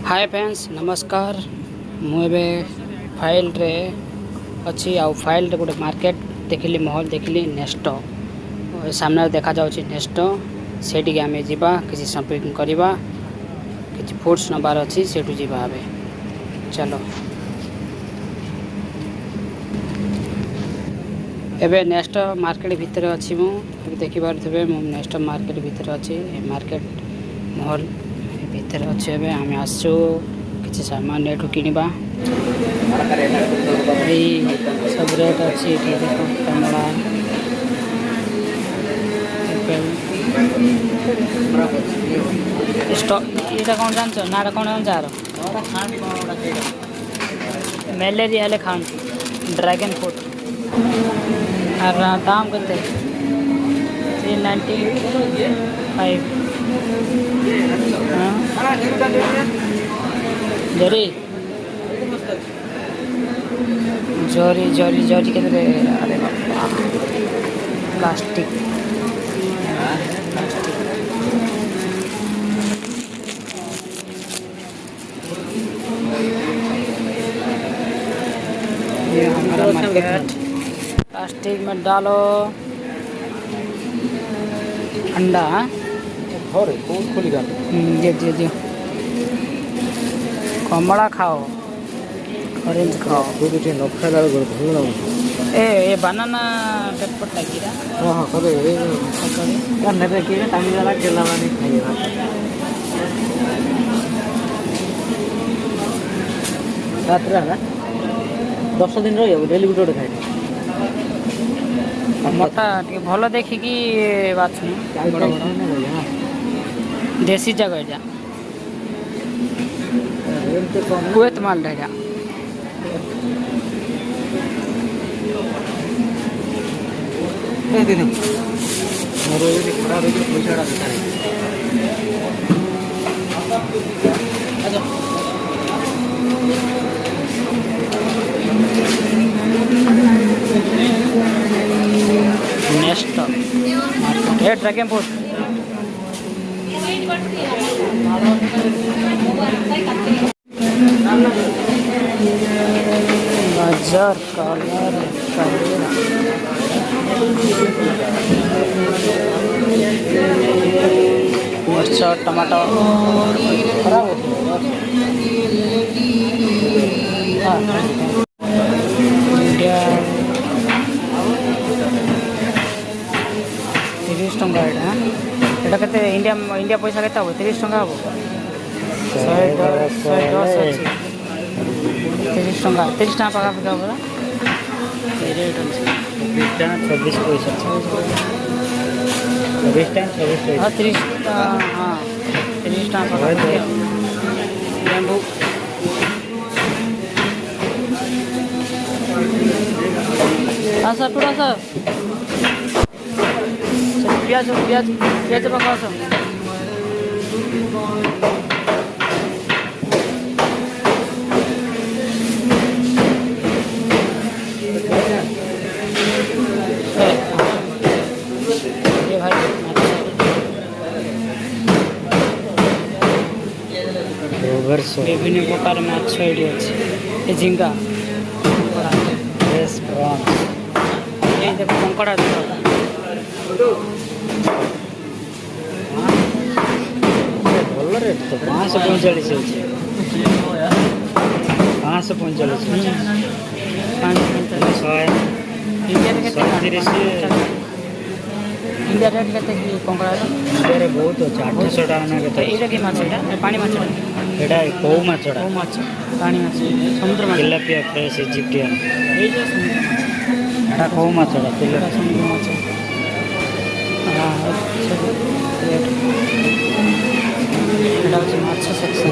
hi friends नमस्कार मुझे file रे अच्छी आउ फाइल रे गोटे मार्केट देखिली महल देखिली नेस्ट सामने देखा जाउची नेस्ट सेठी आमे जीवा किसी शॉपिंग करवा किसी फूड्स नबार अच्छी सेठू जीवा हबे चलो एबे नेस्ट मार्केट भितर अच्छी मु देखि पारथबे मु नेस्ट मार्केट भितर अच्छी मार्केट महल भितर अच्छे एबे आमे आसु किसी सामान एठू किनिबा सब रेट अच्छी देखो कमला स्टॉक कौन जान ना कौन जान मलेरिया हेले खान ड्रैगन फ्रूट और दाम कते 395 जरी जरी जरी जरी के अरे प्लास्टिक ये हमारा मार्केट प्लास्टिक में डालो अंडा जी कमला खाओ ऑरेंज खाओ न खाला भल ए बनाना पेपर टाकीरा हाँ करे ने कि टांगला केला माने खाइबा रात्रा ना 10 दिन रही डेली गुटे खाए मोटा भल देखिकी बाछू देसी जगह जा कुएत माल रहेगा नेक्स्ट मार्केट ड्रैगन फ्रूट गाजर कलर मिर्चा टमाटर खराब इंडिया 30 टंका एटा केते इंडिया पैसा केते हो 30 टंका हो 110 अच्छी 30 टंका पाखा पाखा बोला रेट अच्छी 24 पैसा 24 हाँ 30 हाँ 30 टंका पाखा लेंबू हाँ सर पूरा सर प्याज प्याज प्याज पाखा सर विभिन्न प्रकार माछ ये झिंगा ये देखो कंकड़ा भल रेट तो 545 इंडिया रेट के कंकड़ा इंडिया बहुत अच्छे 800 टाका ये कि माछ पानी माछ एटा कौ माछड़ा कौ माछ पानी माछ समुद्र माछ तिलापिया फ्रेश इजिप्टियन ये जो समुद्र माछ एटा कौ माछड़ा तिलापिया समुद्र माछ हाँ एटा होची माछ सेक्शन